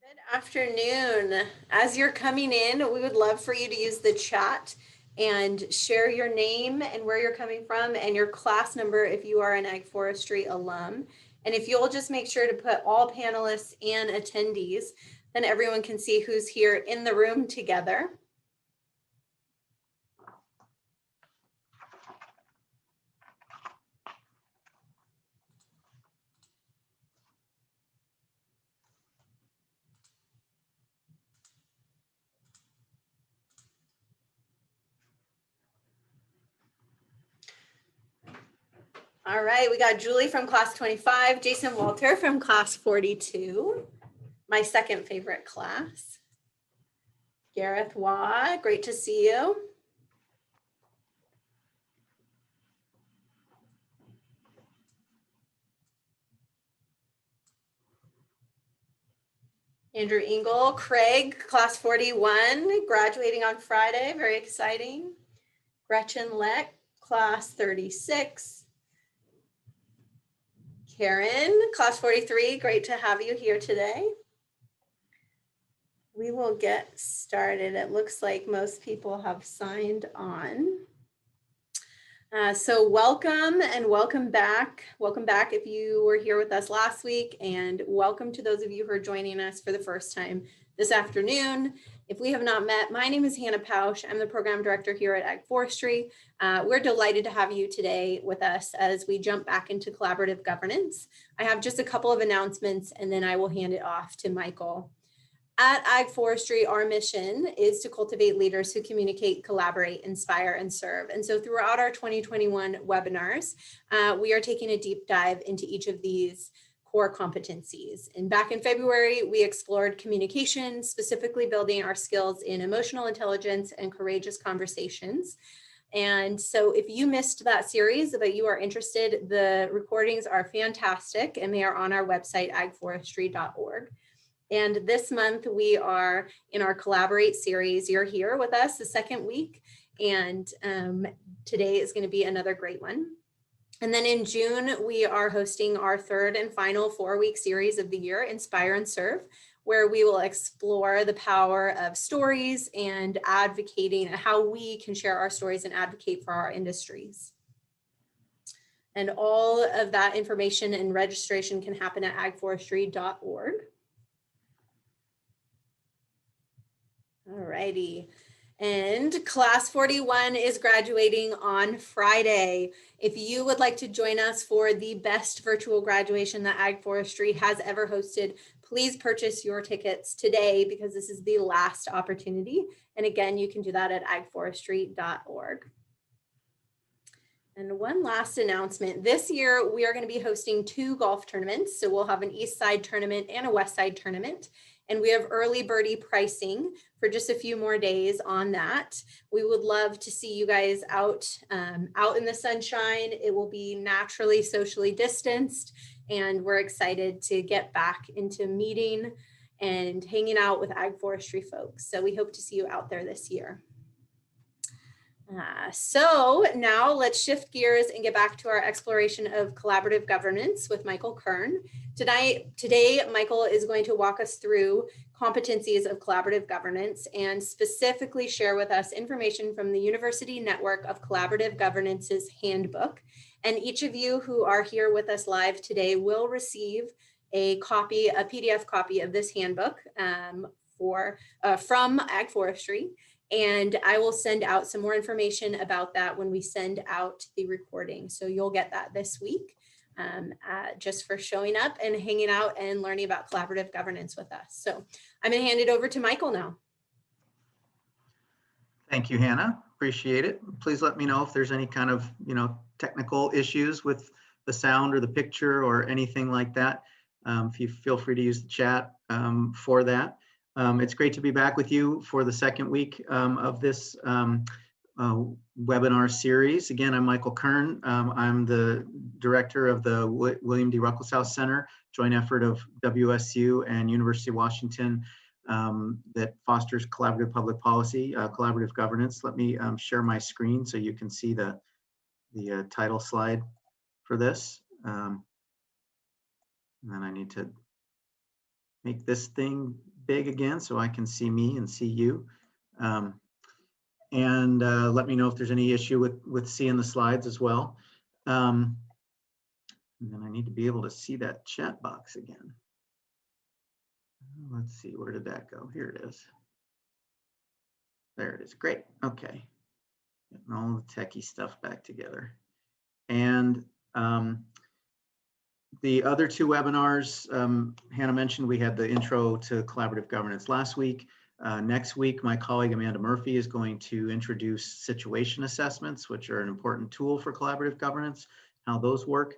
Good afternoon. As you're coming in, we would love for you to use the chat and share your name and where you're coming from and your class number if you are an Ag Forestry alum. And if you'll just make sure to put all panelists and attendees, then everyone can see who's here in the room together. All right, we got Julie from class 25, Jason Walter from class 42, my second favorite class. Gareth Waugh, great to see you. Andrew Engel, Craig, class 41, graduating on Friday, very exciting. Gretchen Leck, class 36. Karen, class 43, great to have you here today. We will get started. It looks like most people have signed on. So welcome and welcome back. Welcome back if you were here with us last week, and welcome to those of you who are joining us for the first time this afternoon. If we have not met, my name is Hannah Pausch. I'm the program director here at Ag Forestry. We're delighted to have you today with us as we jump back into collaborative governance. I have just a couple of announcements and then I will hand it off to Michael. At Ag Forestry, our mission is to cultivate leaders who communicate, collaborate, inspire, and serve. And so throughout our 2021 webinars, we are taking a deep dive into each of these core competencies. And back in February, we explored communication, specifically building our skills in emotional intelligence and courageous conversations. And so if you missed that series, but you are interested, the recordings are fantastic and they are on our website, agforestry.org. And this month we are in our Collaborate series. You're here with us the second week, and today is going to be another great one. And then in June, we are hosting our third and final 4-week series of the year, Inspire and Serve, where we will explore the power of stories and advocating, how we can share our stories and advocate for our industries. And all of that information and registration can happen at agforestry.org. All righty. And class 41 is graduating on Friday. If you would like to join us for the best virtual graduation that Ag Forestry has ever hosted, please purchase your tickets today because this is the last opportunity. And again, you can do that at agforestry.org. And one last announcement. This year, we are going to be hosting 2 golf tournaments. So we'll have an East Side tournament and a West Side tournament. And we have early birdie pricing for just a few more days on that. We would love to see you guys out in the sunshine. It will be naturally socially distanced, and we're excited to get back into meeting and hanging out with Ag Forestry folks. So we hope to see you out there this year. So now let's shift gears and get back to our exploration of collaborative governance with Michael Kern. Today, Michael is going to walk us through competencies of collaborative governance and specifically share with us information from the University Network of Collaborative Governance's handbook. And each of you who are here with us live today will receive a PDF copy of this handbook from Ag Forestry. And I will send out some more information about that when we send out the recording. So you'll get that this week just for showing up and hanging out and learning about collaborative governance with us. So I'm going to hand it over to Michael now. Thank you, Hannah. Appreciate it. Please let me know if there's any kind of, technical issues with the sound or the picture or anything like that. If you feel free to use the chat for that. It's great to be back with you for the second week of this webinar series. Again, I'm Michael Kern. I'm the director of the William D. Ruckelshaus Center, joint effort of WSU and University of Washington that fosters collaborative public policy, collaborative governance. Let me share my screen so you can see the title slide for this. And then I need to make this thing big again so I can see me and see you. And let me know if there's any issue with seeing the slides as well. And then I need to be able to see that chat box again. Let's see, where did that go? Here it is. There it is. Great. Okay. Getting all the techie stuff back together. And the other two webinars, Hannah mentioned, we had the intro to collaborative governance last week. Next week, my colleague Amanda Murphy is going to introduce situation assessments, which are an important tool for collaborative governance. How those work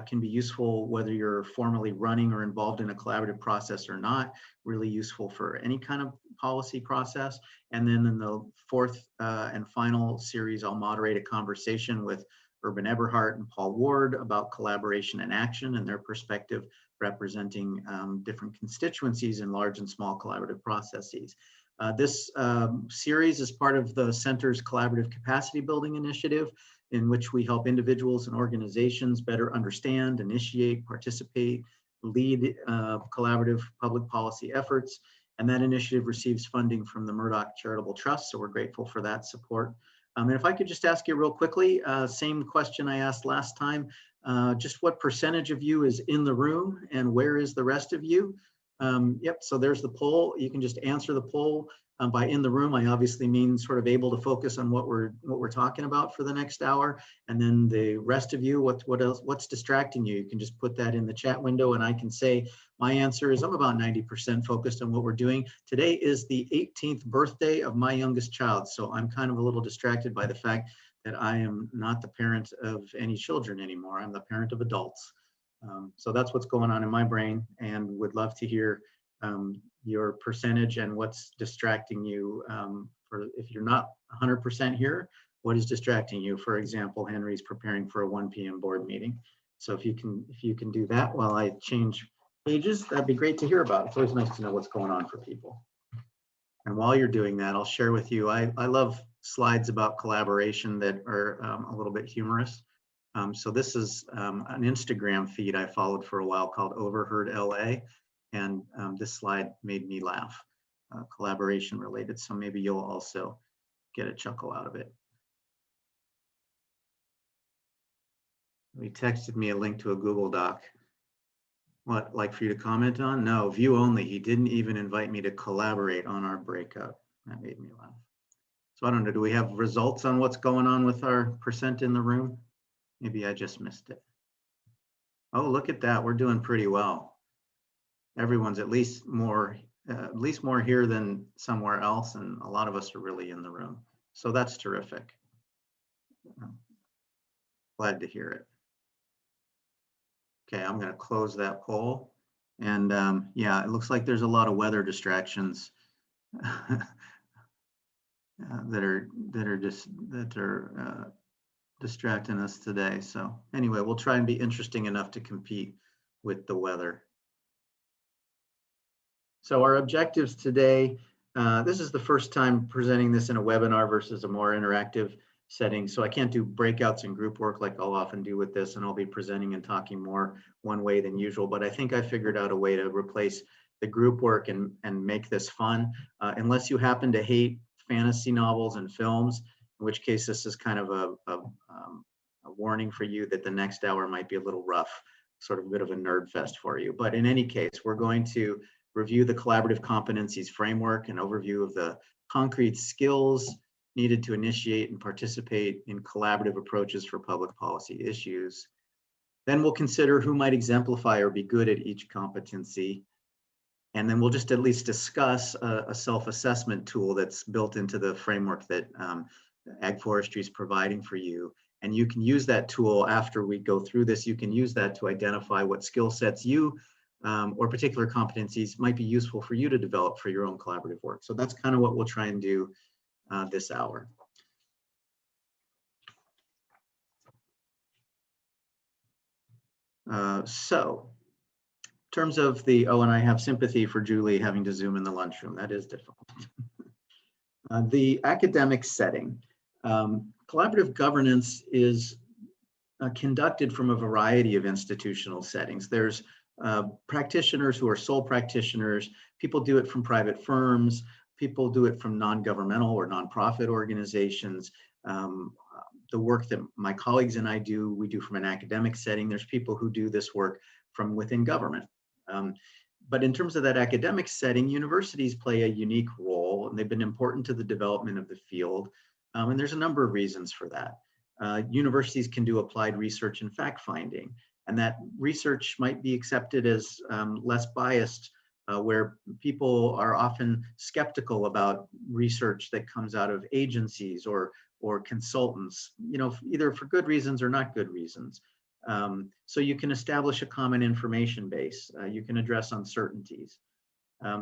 can be useful whether you're formally running or involved in a collaborative process or not, really useful for any kind of policy process. And then in the fourth and final series, I'll moderate a conversation with Urban Eberhardt and Paul Ward about collaboration and action and their perspective representing different constituencies in large and small collaborative processes. This series is part of the Center's Collaborative Capacity Building Initiative, in which we help individuals and organizations better understand, initiate, participate, lead collaborative public policy efforts. And that initiative receives funding from the Murdoch Charitable Trust, so we're grateful for that support. And if I could just ask you real quickly, same question I asked last time, just what percentage of you is in the room and where is the rest of you? Yep, so there's the poll. You can just answer the poll. By in the room, I obviously mean sort of able to focus on what we're talking about for the next hour. And then the rest of you, what's distracting you? You can just put that in the chat window and I can say, my answer is I'm about 90% focused on what we're doing. Today is the 18th birthday of my youngest child. So I'm kind of a little distracted by the fact that I am not the parent of any children anymore. I'm the parent of adults. So that's what's going on in my brain, and would love to hear your percentage and what's distracting you. For if you're not 100% here, what is distracting you? For example, Henry's preparing for a 1 p.m. board meeting. So if you can do that while I change pages, that'd be great to hear about. It's always nice to know what's going on for people. And while you're doing that, I'll share with you, I love slides about collaboration that are a little bit humorous. So this is an Instagram feed I followed for a while called Overheard LA. And this slide made me laugh, collaboration related. So maybe you'll also get a chuckle out of it. He texted me a link to a Google Doc. What, like for you to comment on? No, view only. He didn't even invite me to collaborate on our breakout. That made me laugh. So I don't know, do we have results on what's going on with our percent in the room? Maybe I just missed it. Oh, look at that. We're doing pretty well. Everyone's at least more here than somewhere else, and a lot of us are really in the room. So that's terrific. Glad to hear it. Okay, I'm going to close that poll. And yeah, it looks like there's a lot of weather distractions that are distracting us today. So anyway, we'll try and be interesting enough to compete with the weather. So our objectives today, this is the first time presenting this in a webinar versus a more interactive setting. So I can't do breakouts and group work like I'll often do with this, and I'll be presenting and talking more one way than usual. But I think I figured out a way to replace the group work and make this fun. Unless you happen to hate fantasy novels and films, in which case this is kind of a warning for you that the next hour might be a little rough, sort of a bit of a nerd fest for you. But in any case, we're going to review the collaborative competencies framework, an overview of the concrete skills needed to initiate and participate in collaborative approaches for public policy issues. Then we'll consider who might exemplify or be good at each competency. And then we'll just at least discuss a self-assessment tool that's built into the framework that Ag Forestry is providing for you. And you can use that tool after we go through this. You can use that to identify what skill sets you or particular competencies might be useful for you to develop for your own collaborative work. So that's kind of what we'll try and do this hour. So in terms of the, oh, and I have sympathy for Julie having to Zoom in the lunchroom. That is difficult. The academic setting. Collaborative governance is conducted from a variety of institutional settings. There's practitioners who are sole practitioners. People do it from private firms. People do it from non-governmental or nonprofit organizations. The work that my colleagues and I do, we do from an academic setting. There's people who do this work from within government. But in terms of that academic setting, universities play a unique role, and they've been important to the development of the field. And there's a number of reasons for that. Universities can do applied research and fact-finding, and that research might be accepted as less biased, where people are often skeptical about research that comes out of agencies or consultants, either for good reasons or not good reasons. So you can establish a common information base. You can address uncertainties.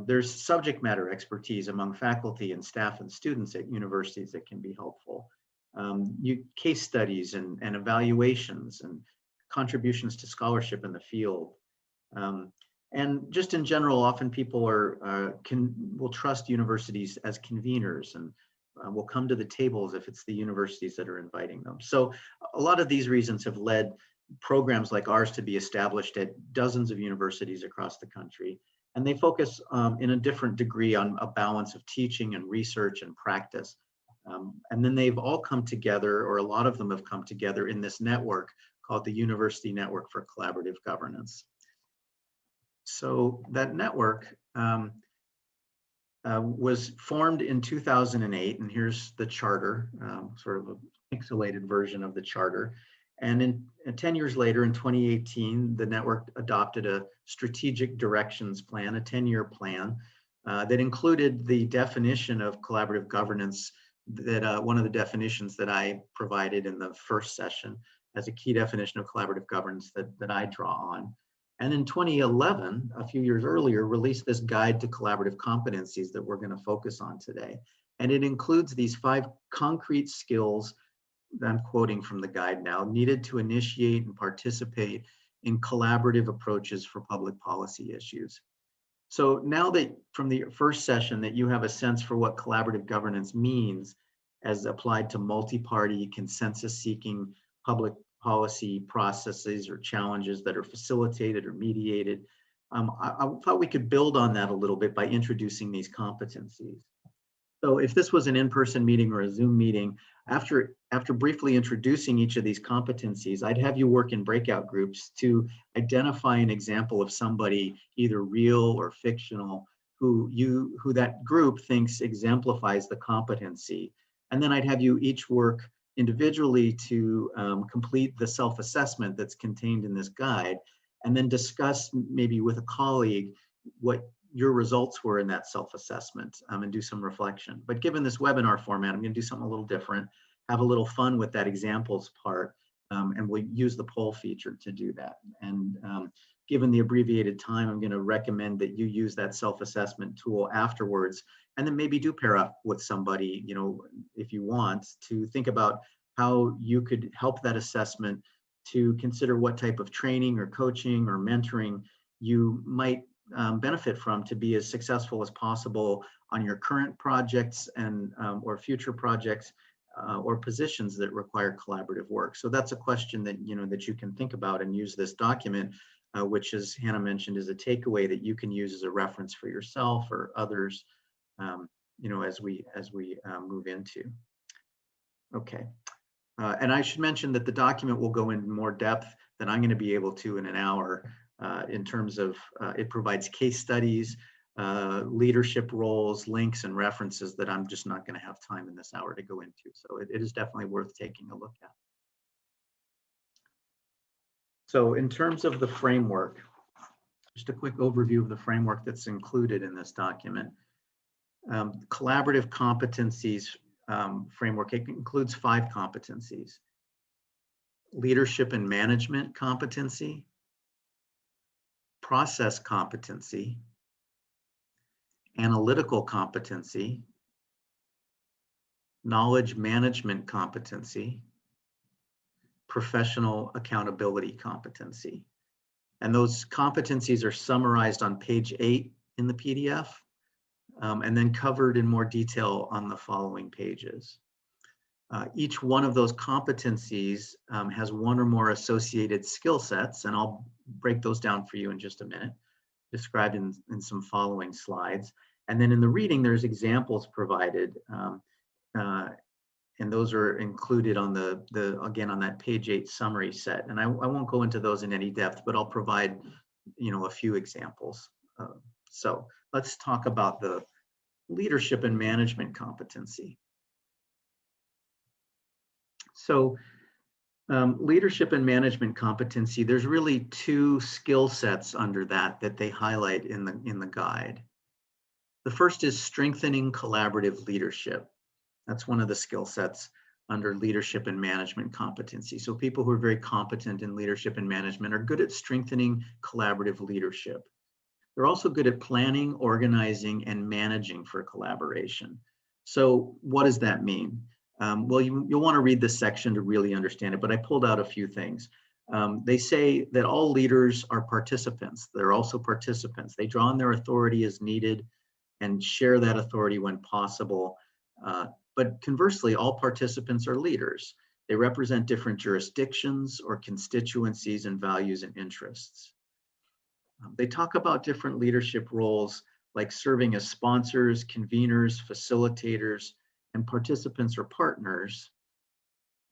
There's subject matter expertise among faculty and staff and students at universities that can be helpful. Case studies and evaluations and contributions to scholarship in the field. And just in general, often people will trust universities as conveners and will come to the tables if it's the universities that are inviting them. So a lot of these reasons have led programs like ours to be established at dozens of universities across the country. And they focus in a different degree on a balance of teaching and research and practice. And then they've all come together, or a lot of them have come together in this network called the University Network for Collaborative Governance. So that network was formed in 2008, and here's the charter, sort of a pixelated version of the charter. And 10 years later, in 2018, the network adopted a strategic directions plan, a 10-year plan that included the definition of collaborative governance, that one of the definitions that I provided in the first session as a key definition of collaborative governance that I draw on. And in 2011, a few years earlier, released this guide to collaborative competencies that we're going to focus on today. And it includes these 5 concrete skills, I'm quoting from the guide now, needed to initiate and participate in collaborative approaches for public policy issues. So now that from the first session that you have a sense for what collaborative governance means as applied to multi-party consensus-seeking public policy processes or challenges that are facilitated or mediated, I thought we could build on that a little bit by introducing these competencies. So if this was an in-person meeting or a Zoom meeting, after briefly introducing each of these competencies, I'd have you work in breakout groups to identify an example of somebody, either real or fictional, who that group thinks exemplifies the competency. And then I'd have you each work individually to complete the self-assessment that's contained in this guide, and then discuss maybe with a colleague what your results were in that self-assessment, and do some reflection. But given this webinar format, I'm going to do something a little different, have a little fun with that examples part, and we'll use the poll feature to do that. And given the abbreviated time, I'm going to recommend that you use that self-assessment tool afterwards, and then maybe do pair up with somebody, if you want, to think about how you could help that assessment to consider what type of training or coaching or mentoring you might benefit from to be as successful as possible on your current projects and or future projects or positions that require collaborative work. So that's a question that that you can think about and use this document, which, as Hannah mentioned, is a takeaway that you can use as a reference for yourself or others, as we move into. Okay. And I should mention that the document will go into more depth than I'm going to be able to in an hour, in terms of it provides case studies, leadership roles, links, and references that I'm just not going to have time in this hour to go into. So it is definitely worth taking a look at. So in terms of the framework, just a quick overview of the framework that's included in this document. Collaborative competencies framework, it includes 5 competencies: leadership and management competency, process competency, analytical competency, knowledge management competency, professional accountability competency. And those competencies are summarized on page 8 in the PDF, and then covered in more detail on the following pages. Each one of those competencies has one or more associated skill sets, and I'll break those down for you in just a minute, described in some following slides. And then in the reading, there's examples provided, and those are included on again, on that page 8 summary set. And I won't go into those in any depth, but I'll provide, a few examples. So let's talk about the leadership and management competency. So leadership and management competency, there's really two skill sets under that they highlight in the guide. The first is strengthening collaborative leadership. That's one of the skill sets under leadership and management competency. So people who are very competent in leadership and management are good at strengthening collaborative leadership. They're also good at planning, organizing, and managing for collaboration. So what does that mean? Well, you'll want to read this section to really understand it, but I pulled out a few things. They say that all leaders are participants. They're also participants. They draw on their authority as needed and share that authority when possible. But conversely, all participants are leaders. They represent different jurisdictions or constituencies and values and interests. They talk about different leadership roles like serving as sponsors, conveners, facilitators, and participants or partners.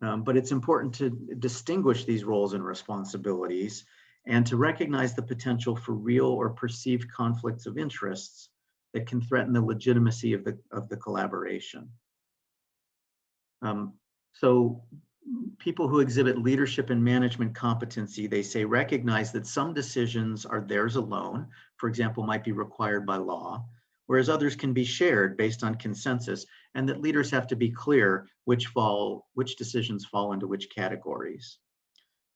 But it's important to distinguish these roles and responsibilities and to recognize the potential for real or perceived conflicts of interests that can threaten the legitimacy of the collaboration. So people who exhibit leadership and management competency, they say, recognize that some decisions are theirs alone, for example, might be required by law, whereas others can be shared based on consensus, and that leaders have to be clear which decisions fall into which categories.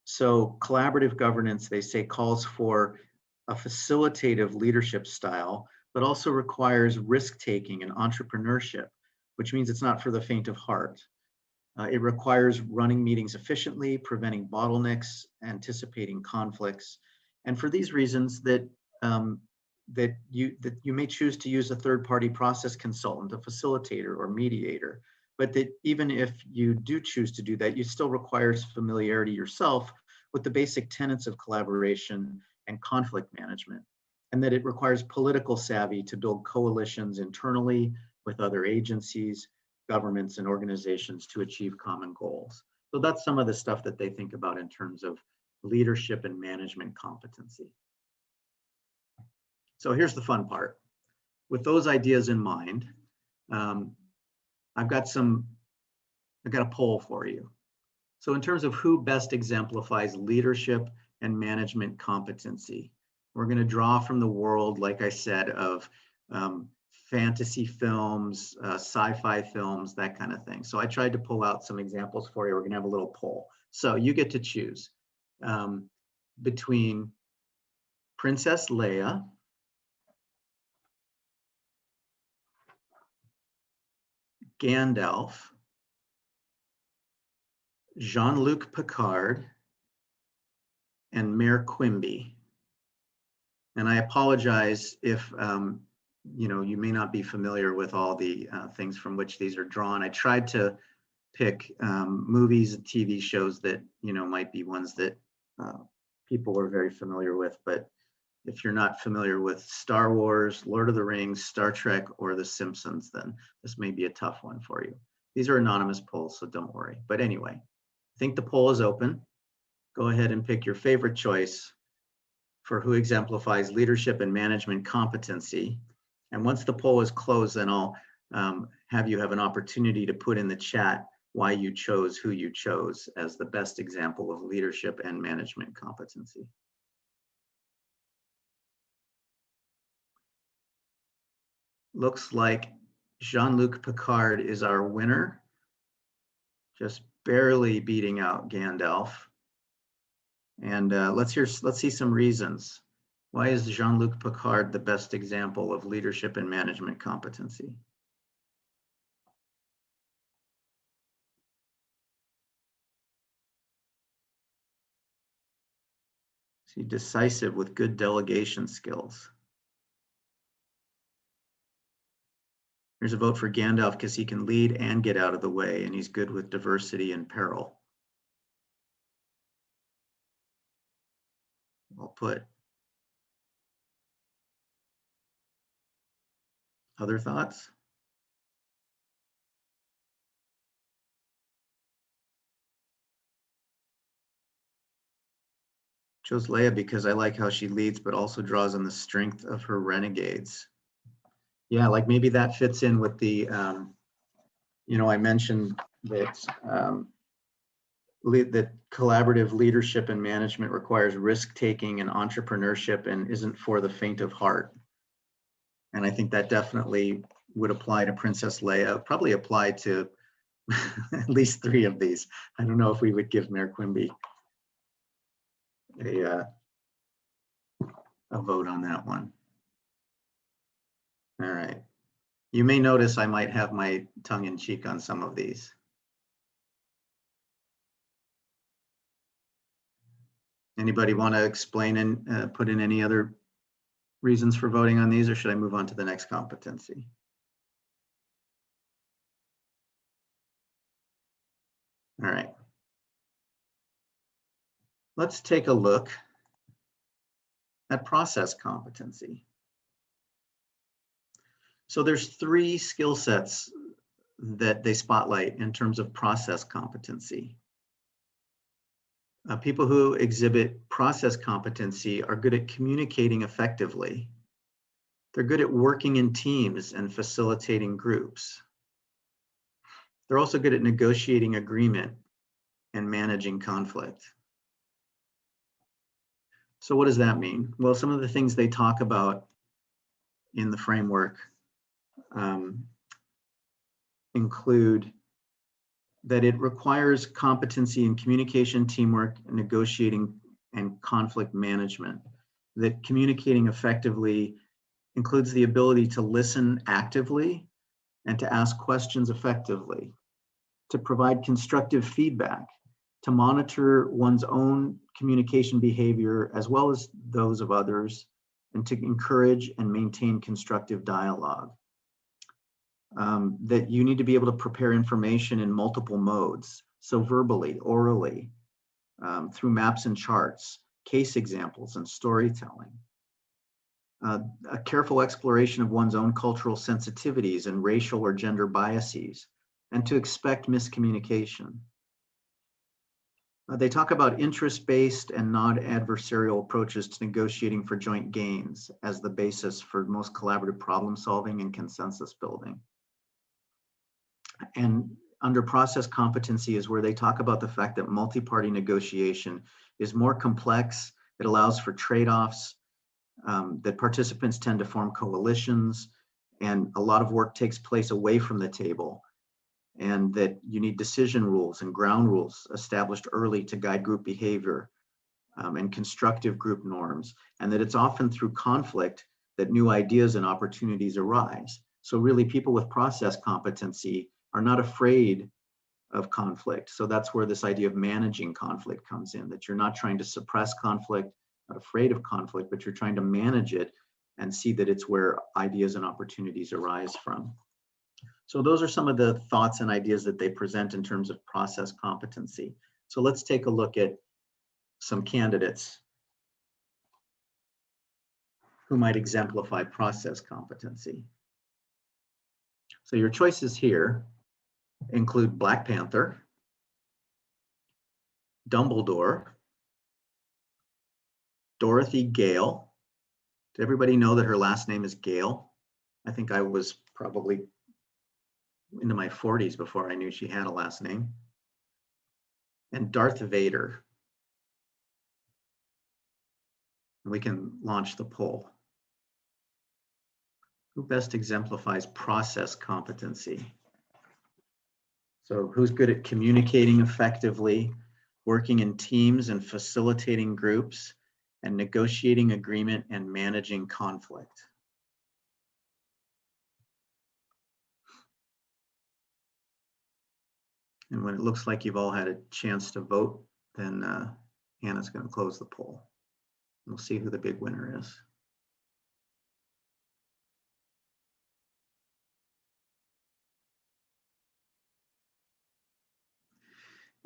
So collaborative governance, they say, calls for a facilitative leadership style, but also requires risk-taking and entrepreneurship, which means it's not for the faint of heart. It requires running meetings efficiently, preventing bottlenecks, anticipating conflicts. And for these reasons, that you may choose to use a third-party process consultant, a facilitator or mediator, but that even if you do choose to do that, you still requires familiarity yourself with the basic tenets of collaboration and conflict management, and that it requires political savvy to build coalitions internally with other agencies, governments, and organizations to achieve common goals. So that's some of the stuff that they think about in terms of leadership and management competency. So here's the fun part. With those ideas in mind, I've got a poll for you. So in terms of who best exemplifies leadership and management competency, we're going to draw from the world, like I said, of fantasy films, sci-fi films, that kind of thing. So I tried to pull out some examples for you. We're going to have a little poll. So you get to choose between Princess Leia, Gandalf, Jean-Luc Picard, and Mayor Quimby. And I apologize if you may not be familiar with all the things from which these are drawn. I tried to pick movies and TV shows that might be ones that people are very familiar with. But if you're not familiar with Star Wars, Lord of the Rings, Star Trek, or The Simpsons, then this may be a tough one for you. These are anonymous polls, so don't worry. But anyway, I think the poll is open. Go ahead and pick your favorite choice for who exemplifies leadership and management competency. And once the poll is closed, then I'll have you have an opportunity to put in the chat why you chose who you chose as the best example of leadership and management competency. Looks like Jean-Luc Picard is our winner, just barely beating out Gandalf. And let's see some reasons. Why is Jean-Luc Picard the best example of leadership and management competency? Is he decisive with good delegation skills? There's a vote for Gandalf because he can lead and get out of the way, and he's good with diversity and peril. Well put. Other thoughts? Chose Leia because I like how she leads, but also draws on the strength of her renegades. Yeah, like maybe that fits in with the, I mentioned that that collaborative leadership and management requires risk-taking and entrepreneurship and isn't for the faint of heart. And I think that definitely would apply to Princess Leia, probably apply to at least 3 of these. I don't know if we would give Mayor Quimby a vote on that one. All right. You may notice I might have my tongue in cheek on some of these. Anybody want to explain and put in any other reasons for voting on these, or should I move on to the next competency? All right. Let's take a look at process competency. So there's 3 skill sets that they spotlight in terms of process competency. People who exhibit process competency are good at communicating effectively. They're good at working in teams and facilitating groups. They're also good at negotiating agreement and managing conflict. So what does that mean? Well, some of the things they talk about in the framework include that it requires competency in communication, teamwork, negotiating, and conflict management. That communicating effectively includes the ability to listen actively and to ask questions effectively, to provide constructive feedback, to monitor one's own communication behavior as well as those of others, and to encourage and maintain constructive dialogue. That you need to be able to prepare information in multiple modes, so verbally, orally, through maps and charts, case examples, and storytelling. A careful exploration of one's own cultural sensitivities and racial or gender biases, and to expect miscommunication. They talk about interest-based and non-adversarial approaches to negotiating for joint gains as the basis for most collaborative problem solving and consensus building. And under process competency is where they talk about the fact that multi-party negotiation is more complex. It allows for trade-offs, that participants tend to form coalitions, and a lot of work takes place away from the table, and that you need decision rules and ground rules established early to guide group behavior, and constructive group norms, and that it's often through conflict that new ideas and opportunities arise. So really, people with process competency are not afraid of conflict. So that's where this idea of managing conflict comes in, that you're not trying to suppress conflict, not afraid of conflict, but you're trying to manage it and see that it's where ideas and opportunities arise from. So those are some of the thoughts and ideas that they present in terms of process competency. So let's take a look at some candidates who might exemplify process competency. So your choices here include Black Panther, Dumbledore, Dorothy Gale. Did everybody know that her last name is Gale? I think I was probably into my 40s before I knew she had a last name. And Darth Vader. We can launch the poll. Who best exemplifies process competency? So who's good at communicating effectively, working in teams and facilitating groups, and negotiating agreement and managing conflict? And when it looks like you've all had a chance to vote, then Hannah's going to close the poll. We'll see who the big winner is.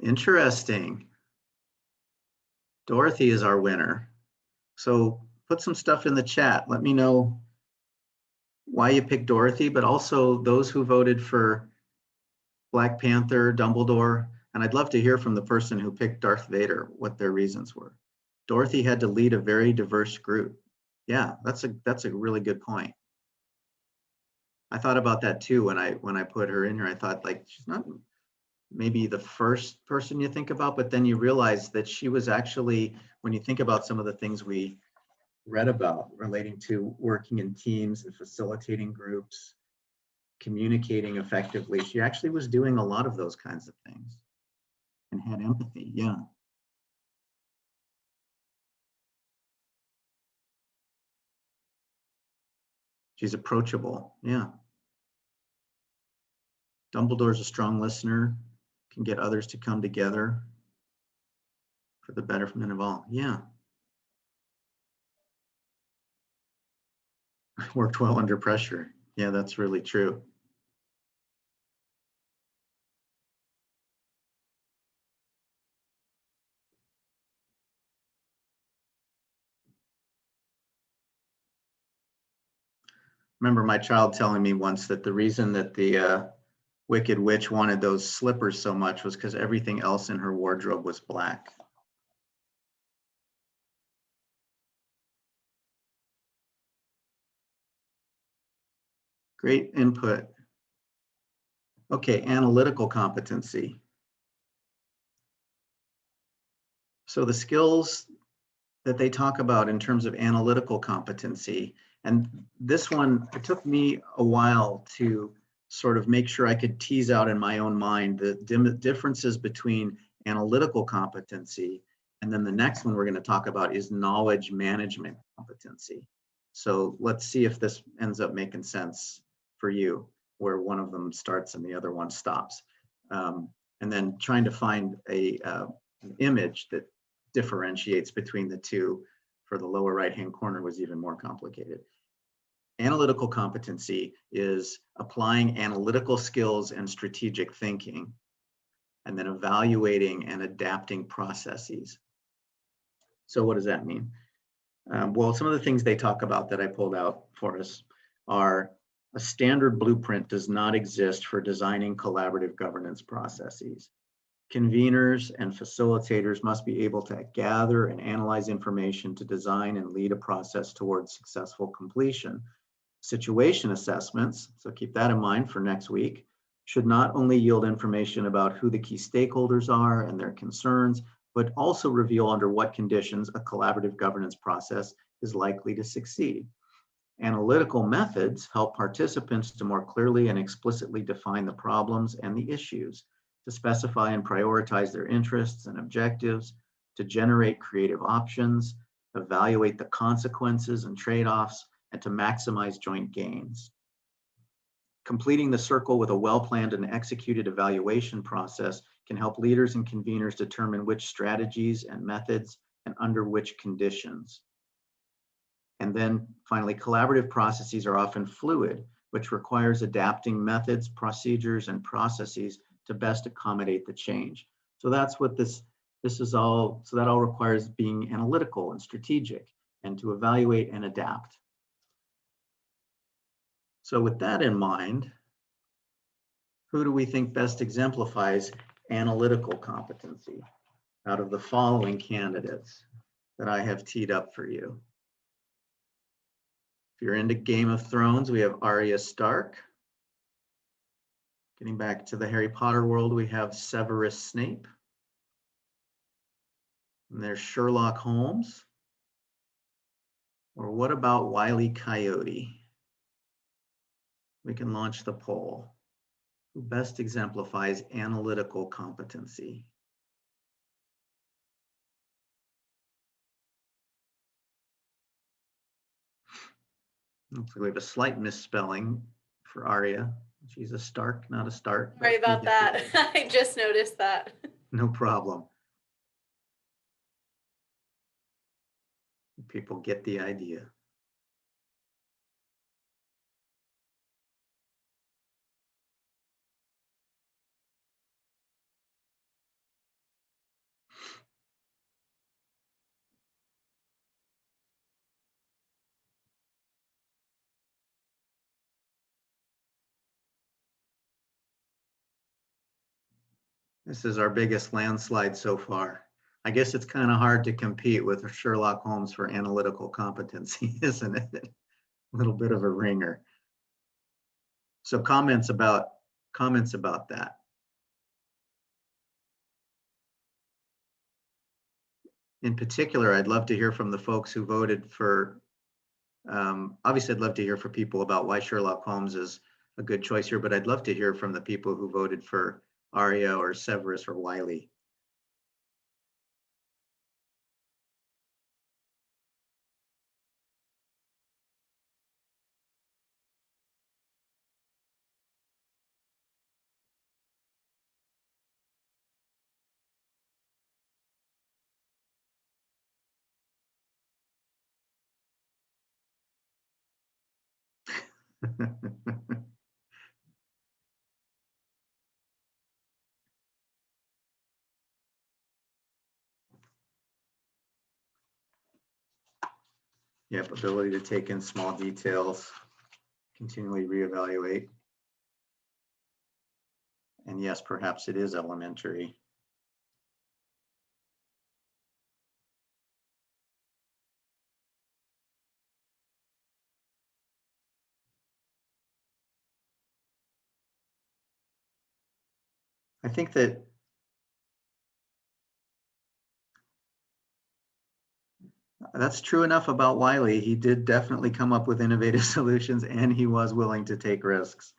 Interesting. Dorothy is our winner. So put some stuff in the chat. Let me know why you picked Dorothy, but also those who voted for Black Panther, Dumbledore, and I'd love to hear from the person who picked Darth Vader, what their reasons were. Dorothy had to lead a very diverse group. Yeah, that's a really good point. I thought about that too when I put her in here. I thought, like, she's not maybe the first person you think about, but then you realize that she was actually, when you think about some of the things we read about relating to working in teams and facilitating groups, communicating effectively, she actually was doing a lot of those kinds of things and had empathy. Yeah. She's approachable. Yeah. Dumbledore's a strong listener, can get others to come together for the betterment of all. Yeah. Worked well under pressure. Yeah, that's really true. Remember my child telling me once that the reason that the Wicked Witch wanted those slippers so much was because everything else in her wardrobe was black. Great input. Okay, analytical competency. So the skills that they talk about in terms of analytical competency, and this one, it took me a while to sort of make sure I could tease out in my own mind the differences between analytical competency, and then the next one we're going to talk about is knowledge management competency. So let's see if this ends up making sense for you, where one of them starts and the other one stops. And then trying to find an image that differentiates between the two for the lower right-hand corner was even more complicated. Analytical competency is applying analytical skills and strategic thinking, and then evaluating and adapting processes. So what does that mean? Well, some of the things they talk about that I pulled out for us are a standard blueprint does not exist for designing collaborative governance processes. Conveners and facilitators must be able to gather and analyze information to design and lead a process towards successful completion. Situation assessments, so keep that in mind for next week, should not only yield information about who the key stakeholders are and their concerns, but also reveal under what conditions a collaborative governance process is likely to succeed. Analytical methods help participants to more clearly and explicitly define the problems and the issues, to specify and prioritize their interests and objectives, to generate creative options, evaluate the consequences and trade-offs, and to maximize joint gains. Completing the circle with a well-planned and executed evaluation process can help leaders and conveners determine which strategies and methods and under which conditions. And then finally, collaborative processes are often fluid, which requires adapting methods, procedures, and processes to best accommodate the change. So that's what this is all, so that all requires being analytical and strategic and to evaluate and adapt. So with that in mind, who do we think best exemplifies analytical competency out of the following candidates that I have teed up for you? If you're into Game of Thrones, we have Arya Stark. Getting back to the Harry Potter world, we have Severus Snape. And there's Sherlock Holmes. Or what about Wile E. Coyote? We can launch the poll. Who best exemplifies analytical competency? Looks like we have a slight misspelling for Arya. She's a Stark, not a Stark. Sorry about that. I just noticed that. No problem. People get the idea. This is our biggest landslide so far. I guess it's kind of hard to compete with Sherlock Holmes for analytical competency, isn't it? A little bit of a ringer. So comments about that. In particular, I'd love to hear from the folks who voted for, obviously I'd love to hear from people about why Sherlock Holmes is a good choice here, but I'd love to hear from the people who voted for Aria or Severus or Wiley. Yep, ability to take in small details, continually reevaluate. And yes, perhaps it is elementary. I think that that's true enough about Wiley. He did definitely come up with innovative solutions and he was willing to take risks.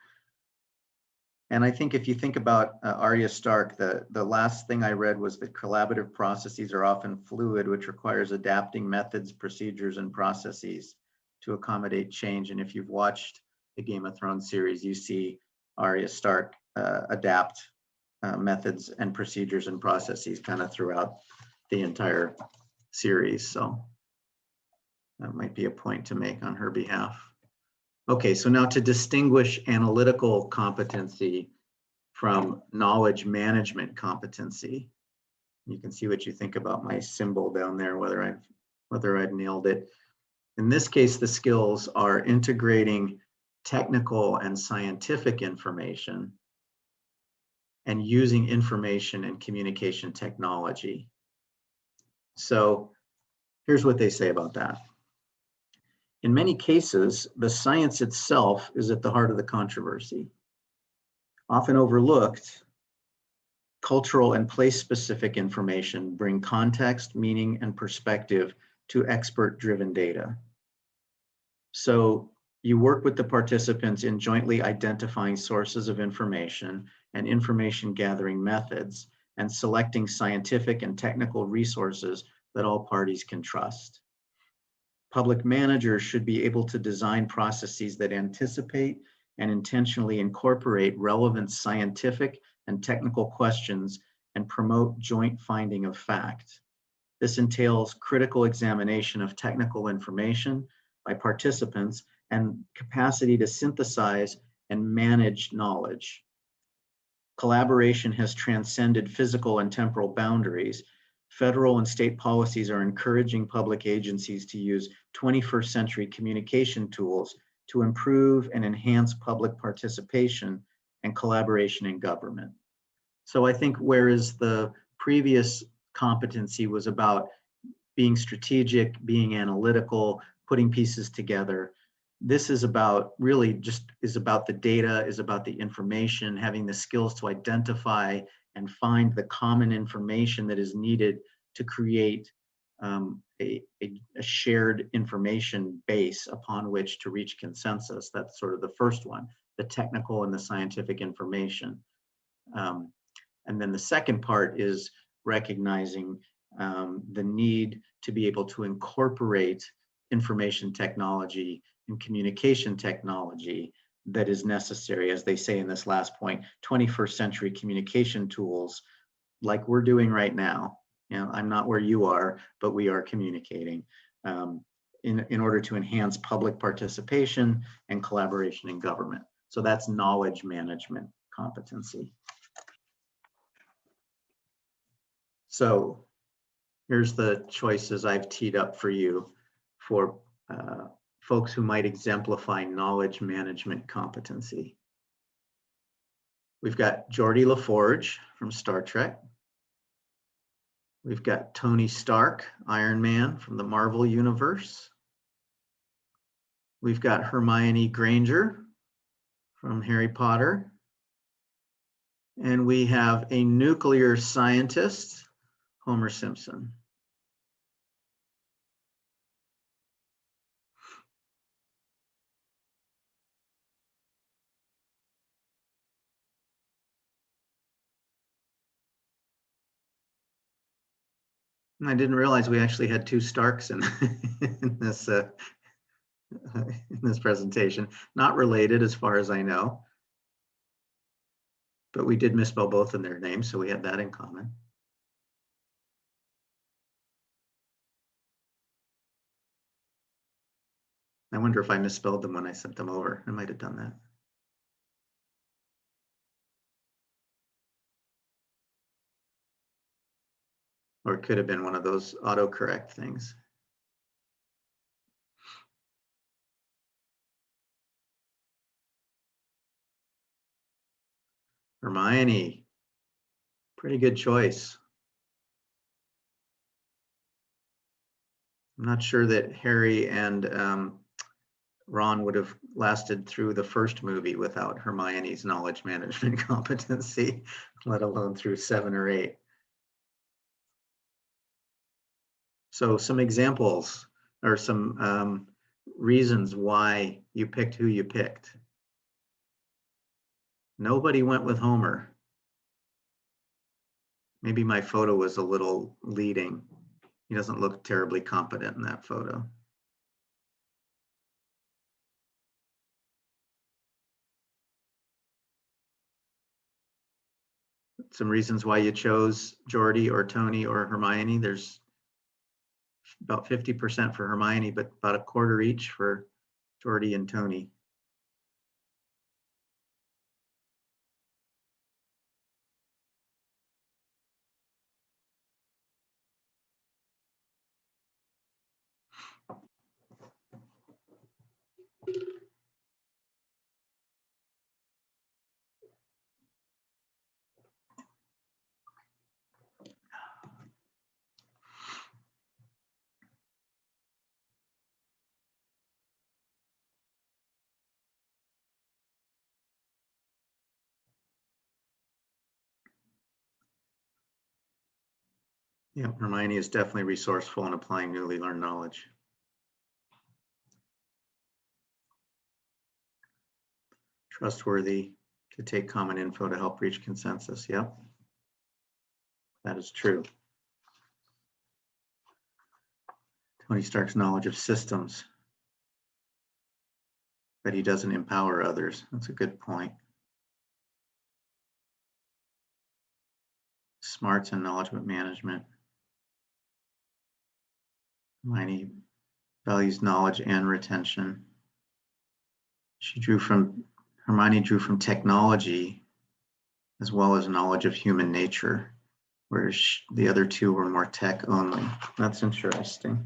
And I think if you think about Arya Stark, the last thing I read was that collaborative processes are often fluid, which requires adapting methods, procedures, and processes to accommodate change. And if you've watched the Game of Thrones series, you see Arya Stark adapt methods and procedures and processes kind of throughout the entire series. So that might be a point to make on her behalf. Okay, so now to distinguish analytical competency from knowledge management competency. You can see what you think about my symbol down there, whether I've nailed it. In this case, the skills are integrating technical and scientific information and using information and communication technology. So here's what they say about that. In many cases, the science itself is at the heart of the controversy. Often overlooked, cultural and place-specific information bring context, meaning, and perspective to expert-driven data. So you work with the participants in jointly identifying sources of information and information gathering methods and selecting scientific and technical resources that all parties can trust. Public managers should be able to design processes that anticipate and intentionally incorporate relevant scientific and technical questions and promote joint finding of fact. This entails critical examination of technical information by participants and capacity to synthesize and manage knowledge. Collaboration has transcended physical and temporal boundaries. Federal and state policies are encouraging public agencies to use 21st century communication tools to improve and enhance public participation and collaboration in government. So I think whereas the previous competency was about being strategic, being analytical, putting pieces together, this is about really just is about the data, is about the information, having the skills to identify and find the common information that is needed to create a shared information base upon which to reach consensus. That's sort of the first one, the technical and the scientific information. And then the second part is recognizing the need to be able to incorporate information technology and communication technology that is necessary, as they say in this last point, 21st century communication tools like we're doing right now. You know, I'm not where you are, but we are communicating in order to enhance public participation and collaboration in government. So that's knowledge management competency. So here's the choices I've teed up for you for folks who might exemplify knowledge management competency. We've got Geordi LaForge from Star Trek. We've got Tony Stark, Iron Man from the Marvel Universe. We've got Hermione Granger from Harry Potter. And we have a nuclear scientist, Homer Simpson. And I didn't realize we actually had two Starks in, in this presentation. Not related as far as I know, but we did misspell both of their names, so we had that in common. I wonder if I misspelled them when I sent them over. I might have done that. Or it could have been one of those autocorrect things. Hermione, pretty good choice. I'm not sure that Harry and Ron would have lasted through the first movie without Hermione's knowledge management competency, let alone through 7 or 8. So some examples or some reasons why you picked who you picked. Nobody went with Homer. Maybe my photo was a little leading. He doesn't look terribly competent in that photo. Some reasons why you chose Geordi or Tony or Hermione. There's about 50% for Hermione, but about a quarter each for Geordi and Tony. Yeah, Hermione is definitely resourceful in applying newly learned knowledge. Trustworthy to take common info to help reach consensus. Yep, that is true. Tony Stark's knowledge of systems, but he doesn't empower others. That's a good point. Smarts and knowledge of management. Hermione values knowledge and retention. Hermione drew from technology as well as knowledge of human nature, whereas the other two were more tech only. That's interesting.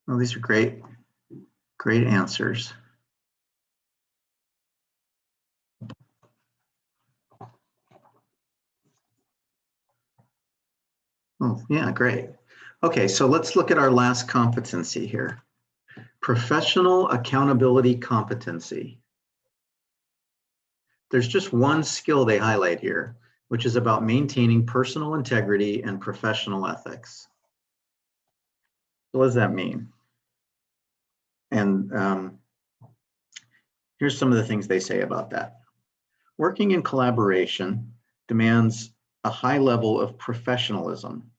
Well, these are great answers. Oh, yeah, great. Okay, so let's look at our last competency here. Professional accountability competency. There's just one skill they highlight here, which is about maintaining personal integrity and professional ethics. What does that mean? And here's some of the things they say about that. Working in collaboration demands a high level of professionalism.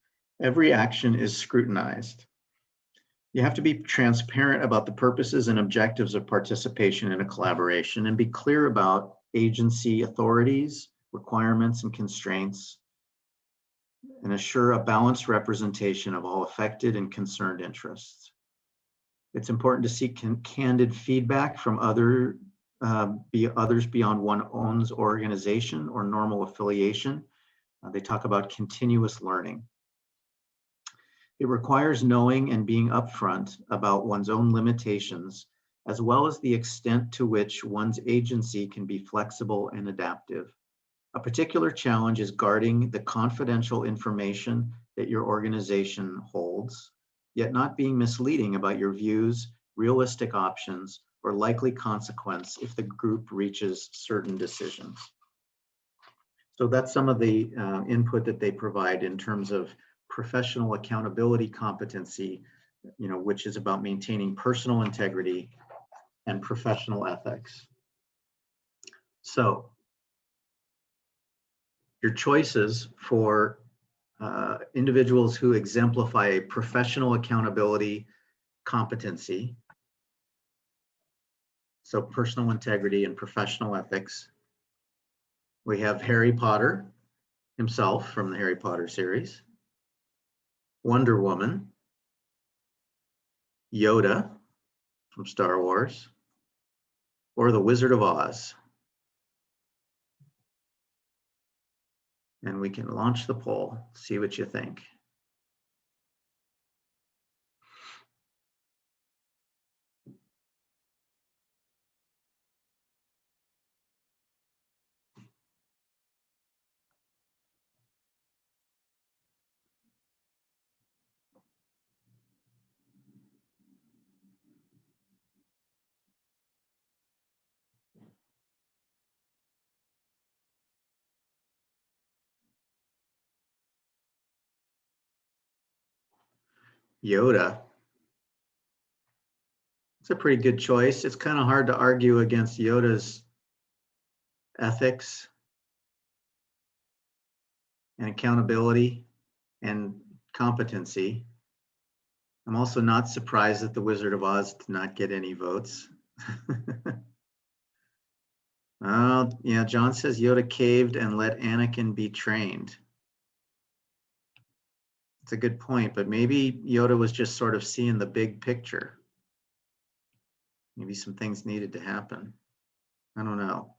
Every action is scrutinized. You have to be transparent about the purposes and objectives of participation in a collaboration and be clear about agency authorities, requirements, and constraints, and assure a balanced representation of all affected and concerned interests. It's important to seek candid feedback from others beyond one's own organization or normal affiliation. They talk about continuous learning. It requires knowing and being upfront about one's own limitations, as well as the extent to which one's agency can be flexible and adaptive. A particular challenge is guarding the confidential information that your organization holds, yet not being misleading about your views, realistic options, or likely consequence if the group reaches certain decisions. So that's some of the input that they provide in terms of professional accountability competency, which is about maintaining personal integrity and professional ethics. So your choices for individuals who exemplify a professional accountability competency, so personal integrity and professional ethics. We have Harry Potter himself from the Harry Potter series, Wonder Woman, Yoda from Star Wars, or the Wizard of Oz. And we can launch the poll, see what you think. Yoda. It's a pretty good choice. It's kind of hard to argue against Yoda's ethics and accountability and competency. I'm also not surprised that the Wizard of Oz did not get any votes. Yeah, John says Yoda caved and let Anakin be trained. It's a good point, but maybe Yoda was just sort of seeing the big picture. Maybe some things needed to happen. I don't know.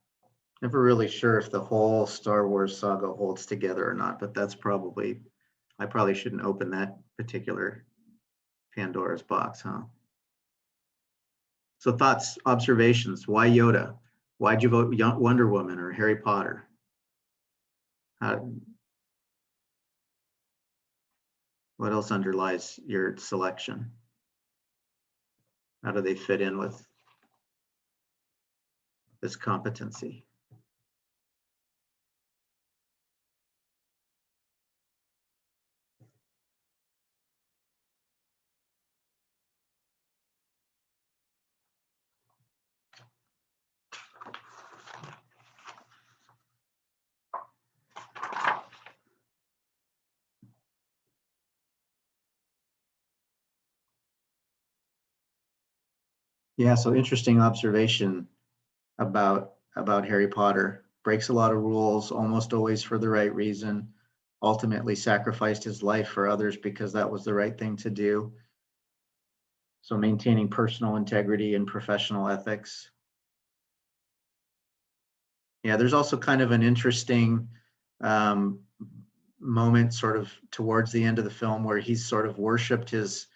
Never really sure if the whole Star Wars saga holds together or not, but that's probably, I probably shouldn't open that particular Pandora's box, huh? So thoughts, observations, why Yoda? Why'd you vote Wonder Woman or Harry Potter? What else underlies your selection? How do they fit in with this competency? Yeah, so interesting observation about Harry Potter. Breaks a lot of rules, almost always for the right reason. Ultimately sacrificed his life for others because that was the right thing to do. So maintaining personal integrity and professional ethics. Yeah, there's also kind of an interesting moment sort of towards the end of the film where he's sort of worshipped his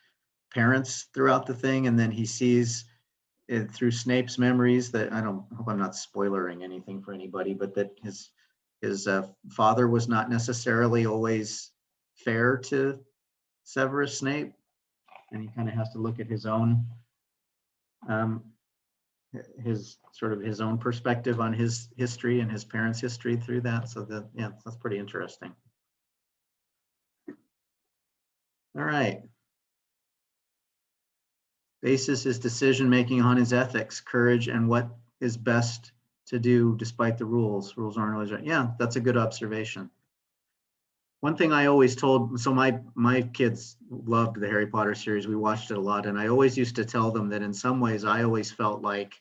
parents throughout the thing, and then he sees it through Snape's memories that, I don't hope I'm not spoilering anything for anybody, but that his father was not necessarily always fair to Severus Snape, and he kind of has to look at his own his own perspective on his history and his parents' history through that. So that, yeah, that's pretty interesting. All right. Basis is decision making on his ethics, courage, and what is best to do despite the rules. Rules aren't always right. Yeah, that's a good observation. One thing I always told, so my kids loved the Harry Potter series. We watched it a lot, and I always used to tell them that in some ways I always felt like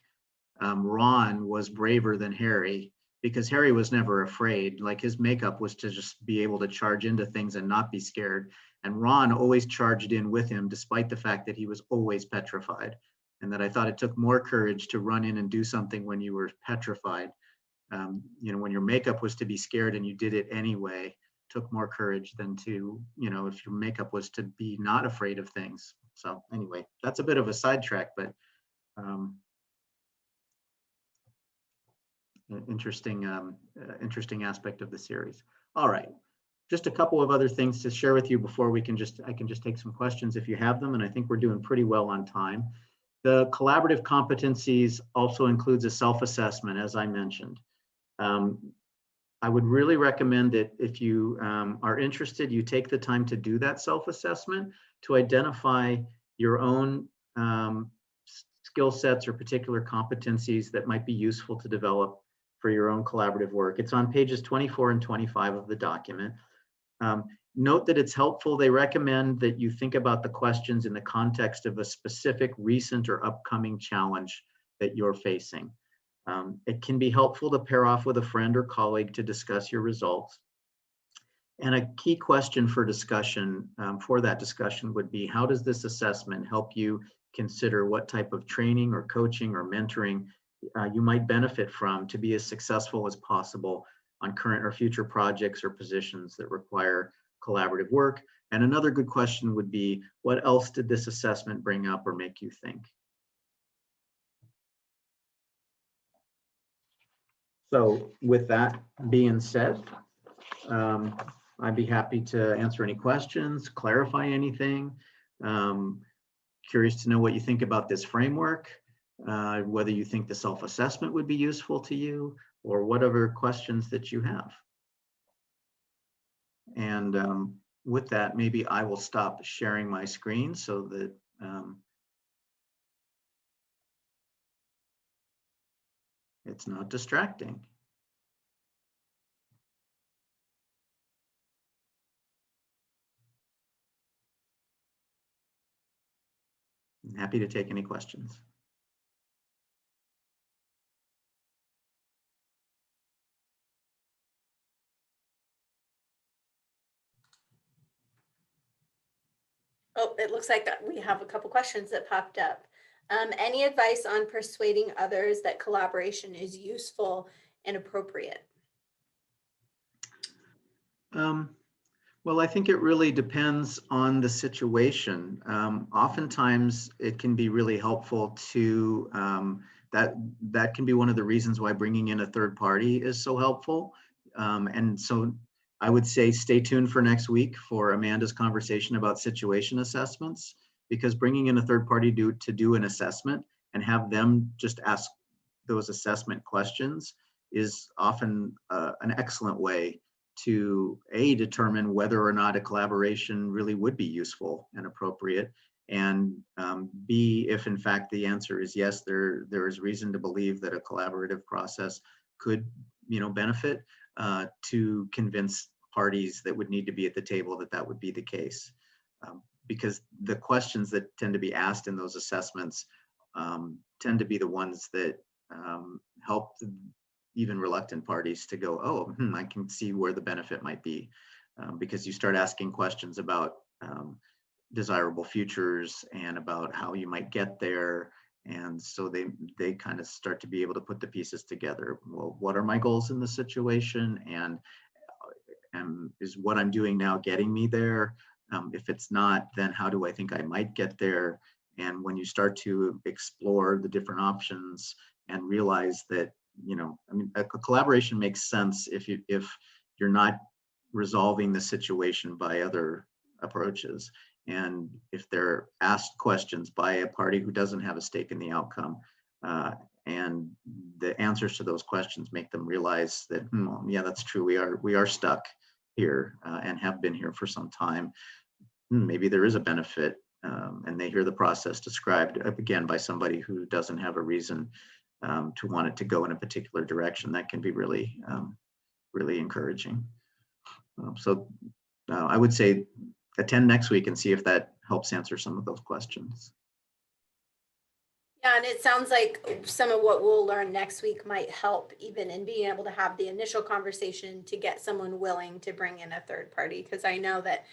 Ron was braver than Harry, because Harry was never afraid. Like, his makeup was to just be able to charge into things and not be scared. And Ron always charged in with him, despite the fact that he was always petrified. And that I thought it took more courage to run in and do something when you were petrified. When your makeup was to be scared and you did it anyway, took more courage than to, if your makeup was to be not afraid of things. So anyway, that's a bit of a sidetrack, but an interesting aspect of the series. All right, just a couple of other things to share with you before I can just take some questions if you have them, and I think we're doing pretty well on time. The collaborative competencies also includes a self-assessment, as I mentioned. I would really recommend that if you are interested, you take the time to do that self-assessment to identify your own skill sets or particular competencies that might be useful to develop for your own collaborative work. It's on pages 24 and 25 of the document. Note that it's helpful. They recommend that you think about the questions in the context of a specific recent or upcoming challenge that you're facing. It can be helpful to pair off with a friend or colleague to discuss your results. And a key question for discussion, for that discussion would be, how does this assessment help you consider what type of training or coaching or mentoring you might benefit from to be as successful as possible on current or future projects or positions that require collaborative work? And another good question would be, what else did this assessment bring up or make you think? So with that being said, I'd be happy to answer any questions, clarify anything. Curious to know what you think about this framework, whether you think the self-assessment would be useful to you, or whatever questions that you have. And with that, maybe I will stop sharing my screen so that it's not distracting. I'm happy to take any questions. Oh, it looks like we have a couple questions that popped up. Any advice on persuading others that collaboration is useful and appropriate? Well, I think it really depends on the situation. Oftentimes, it can be really helpful to, that can be one of the reasons why bringing in a third party is so helpful. And so I would say stay tuned for next week for Amanda's conversation about situation assessments, because bringing in a third party to do an assessment and have them just ask those assessment questions is often an excellent way to determine whether or not a collaboration really would be useful and appropriate, and B, if in fact the answer is yes, there is reason to believe that a collaborative process could benefit, to convince parties that would need to be at the table that would be the case. Because the questions that tend to be asked in those assessments tend to be the ones that help even reluctant parties to go, oh, I can see where the benefit might be, because you start asking questions about desirable futures and about how you might get there. And so they kind of start to be able to put the pieces together. Well, what are my goals in this situation? And is what I'm doing now getting me there? If it's not, then how do I think I might get there? And when you start to explore the different options and realize that, a collaboration makes sense if you're not resolving the situation by other approaches. And if they're asked questions by a party who doesn't have a stake in the outcome, and the answers to those questions make them realize that, yeah, that's true. We are stuck here and have been here for some time. Maybe there is a benefit, and they hear the process described again by somebody who doesn't have a reason to want it to go in a particular direction. That can be really, really encouraging. So I would say attend next week and see if that helps answer some of those questions. Yeah, and it sounds like some of what we'll learn next week might help even in being able to have the initial conversation to get someone willing to bring in a third party, because I know that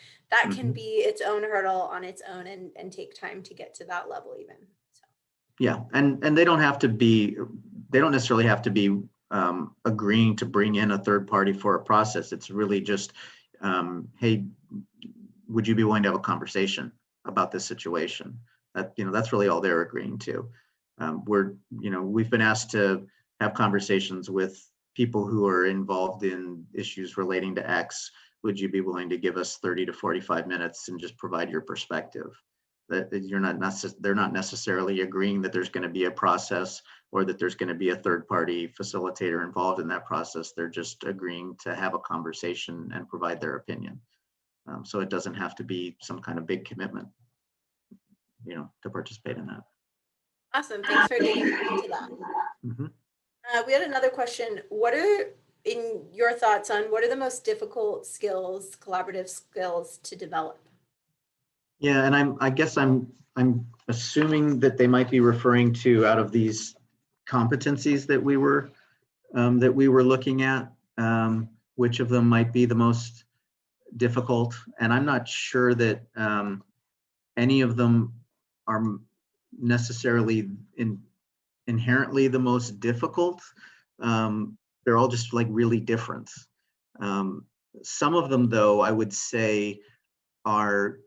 can be its own hurdle on its own and take time to get to that level even. So. Yeah, and they don't necessarily have to be agreeing to bring in a third party for a process. It's really just hey, would you be willing to have a conversation about this situation? That's really all they're agreeing to. We've been asked to have conversations with people who are involved in issues relating to X. Would you be willing to give us 30 to 45 minutes and just provide your perspective? That they're not necessarily agreeing that there's going to be a process or that there's going to be a third party facilitator involved in that process. They're just agreeing to have a conversation and provide their opinion. So it doesn't have to be some kind of big commitment, to participate in that. Awesome. Thanks for digging into that. Mhm. We had another question. What are, in your thoughts on, what are the most difficult skills, collaborative skills to develop? Yeah, and I guess I'm assuming that they might be referring to, out of these competencies that we were looking at, which of them might be the most difficult. And I'm not sure that any of them are necessarily inherently the most difficult. They're all just like really different. Some of them, though, I would say are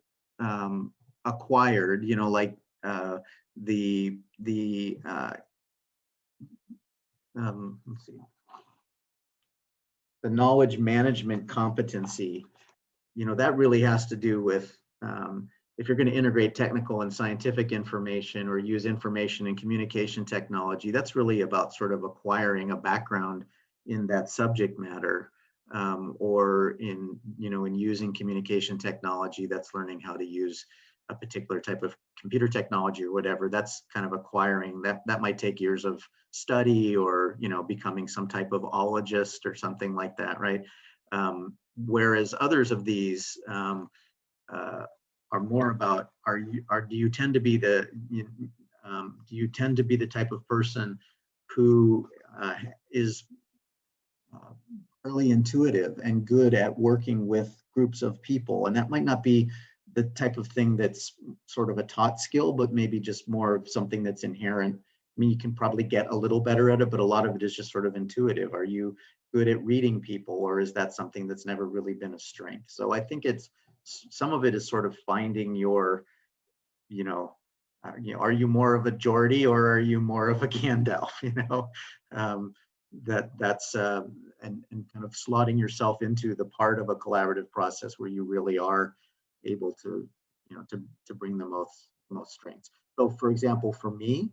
acquired, like let's see, the knowledge management competency, that really has to do with if you're going to integrate technical and scientific information or use information and communication technology, that's really about sort of acquiring a background in that subject matter, or in using communication technology, that's learning how to use a particular type of computer technology or whatever. That's kind of acquiring that might take years of study, or becoming some type of ologist or something like that, right? Whereas others of these are more about, do you tend to be the type of person who is really intuitive and good at working with groups of people? And that might not be the type of thing that's sort of a taught skill, but maybe just more of something that's inherent. I mean, you can probably get a little better at it, but a lot of it is just sort of intuitive. Are you good at reading people, or is that something that's never really been a strength? So I think some of it is sort of finding your, are you more of a Geordie or are you more of a Gandalf? That's and kind of slotting yourself into the part of a collaborative process where you really are able to to bring the most strengths. So, for example, for me,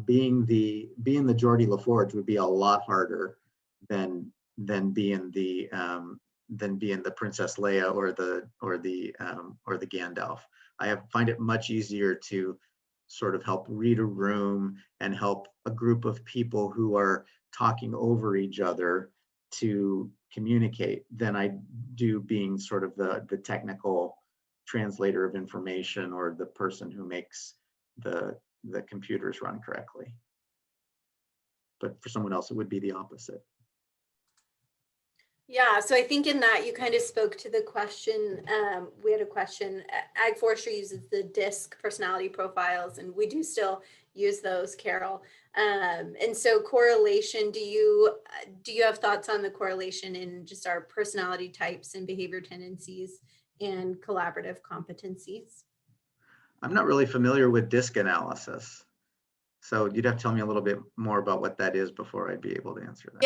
being the Geordie LaForge would be a lot harder than being the Princess Leia or the Gandalf. I find it much easier to sort of help read a room and help a group of people who are talking over each other to communicate than I do being sort of the technical translator of information, or the person who makes the computers run correctly. But for someone else, it would be the opposite. Yeah, so I think in that you kind of spoke to the question. We had a question. Ag Forestry uses the DISC personality profiles, and we do still use those, Carol. And so correlation, do you have thoughts on the correlation in just our personality types and behavior tendencies and collaborative competencies? I'm not really familiar with DISC analysis. So you'd have to tell me a little bit more about what that is before I'd be able to answer that.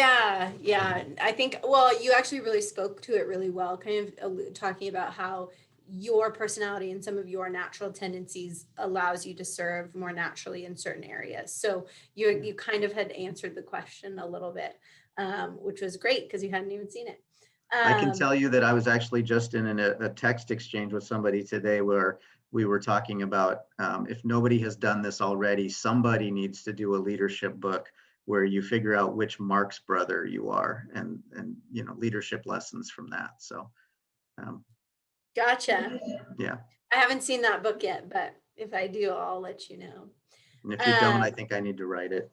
Yeah. I think, well, you actually really spoke to it really well, kind of talking about how your personality and some of your natural tendencies allows you to serve more naturally in certain areas. So you kind of had answered the question a little bit, which was great because you hadn't even seen it. I can tell you that I was actually just in a text exchange with somebody today where we were talking about if nobody has done this already, somebody needs to do a leadership book where you figure out which Marx brother you are, and leadership lessons from that. So gotcha. Yeah, I haven't seen that book yet, but if I do, I'll let you know. and if you don't, I think I need to write it.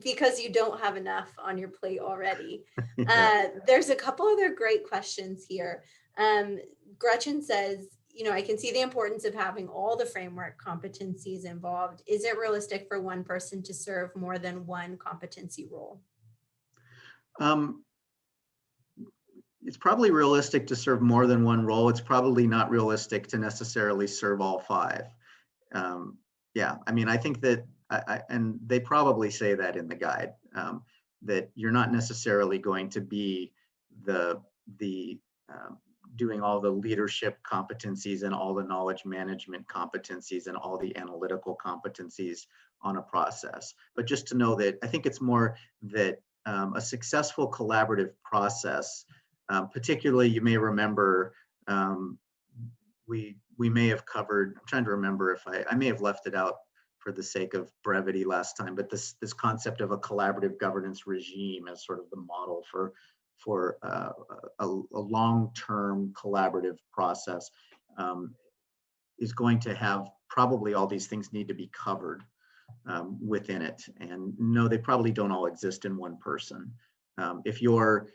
Because you don't have enough on your plate already. Yeah. There's a couple other great questions here. Gretchen says, I can see the importance of having all the framework competencies involved. Is it realistic for one person to serve more than one competency role? it's probably realistic to serve more than one role. It's probably not realistic to necessarily serve all 5. Yeah, I mean, I think that, and they probably say that in the guide, that you're not necessarily going to be the doing all the leadership competencies and all the knowledge management competencies and all the analytical competencies on a process. But just to know that I think it's more that a successful collaborative process, particularly you may remember, we may have covered, I'm trying to remember if I may have left it out for the sake of brevity last time, but this concept of a collaborative governance regime as sort of the model for a long-term collaborative process is going to have probably all these things need to be covered within it. And no, they probably don't all exist in one person. If you're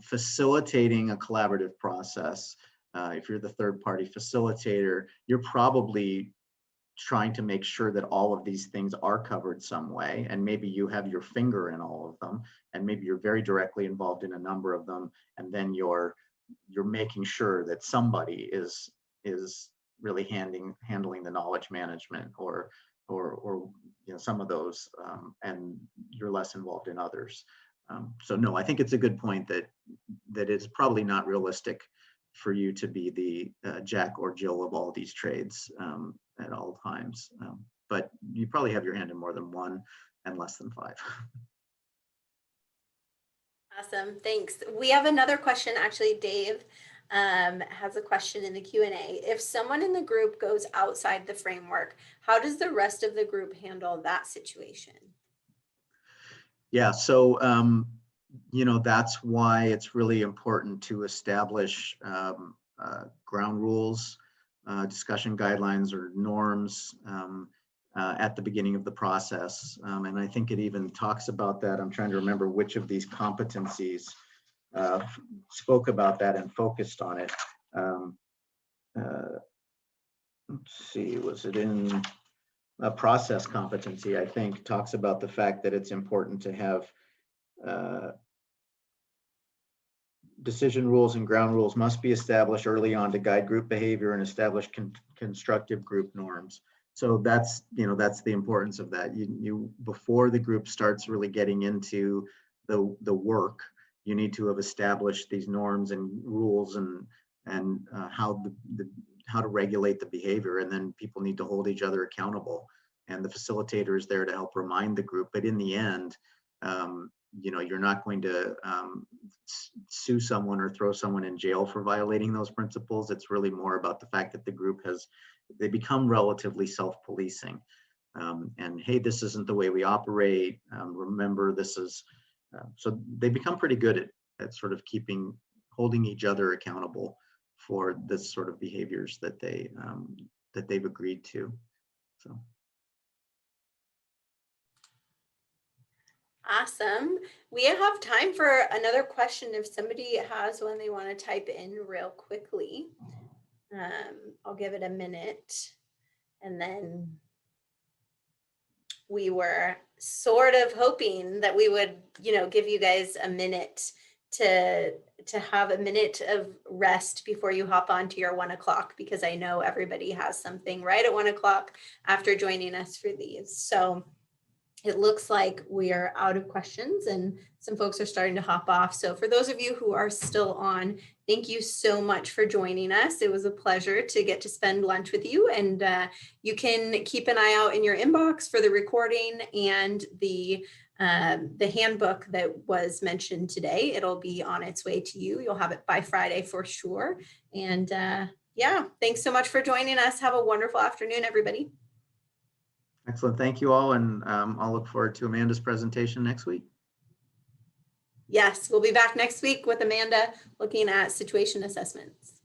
facilitating a collaborative process, if you're the third-party facilitator, you're probably trying to make sure that all of these things are covered some way, and maybe you have your finger in all of them, and maybe you're very directly involved in a number of them, and then you're making sure that somebody is really handling the knowledge management or you know, some of those, and you're less involved in others. So no, I think it's a good point that it's probably not realistic for you to be the Jack or Jill of all these trades at all times. But you probably have your hand in more than one and less than 5. Awesome, thanks. We have another question, actually. Dave has a question in the Q&A. If someone in the group goes outside the framework, how does the rest of the group handle that situation? Yeah, so you know, that's why it's really important to establish ground rules, discussion guidelines or norms at the beginning of the process. And I think it even talks about that. I'm trying to remember which of these competencies spoke about that and focused on it. Let's see, was it in a process competency, I think, talks about the fact that it's important to have decision rules and ground rules must be established early on to guide group behavior and establish constructive group norms. So that's, you know, that's the importance of that. You before the group starts really getting into the work, you need to have established these norms and rules and how to regulate the behavior, and then people need to hold each other accountable. And the facilitator is there to help remind the group. But in the end, you know, you're not going to sue someone or throw someone in jail for violating those principles. It's really more about the fact that the group they become relatively self-policing. And hey, this isn't the way we operate. Remember, this is, so they become pretty good at sort of holding each other accountable for this sort of behaviors that they've agreed to. So. Awesome. We have time for another question if somebody has one they want to type in real quickly. I'll give it a minute. And then we were sort of hoping that we would, you know, give you guys a minute to have a minute of rest before you hop on to your 1 o'clock, because I know everybody has something right at 1 o'clock after joining us for these. So it looks like we are out of questions and some folks are starting to hop off. So for those of you who are still on, thank you so much for joining us. It was a pleasure to get to spend lunch with you, and you can keep an eye out in your inbox for the recording and the handbook that was mentioned today. It'll be on its way to you. You'll have it by Friday for sure. And yeah, thanks so much for joining us. Have a wonderful afternoon, everybody. Excellent. Thank you all. And I'll look forward to Amanda's presentation next week. Yes, we'll be back next week with Amanda looking at situation assessments.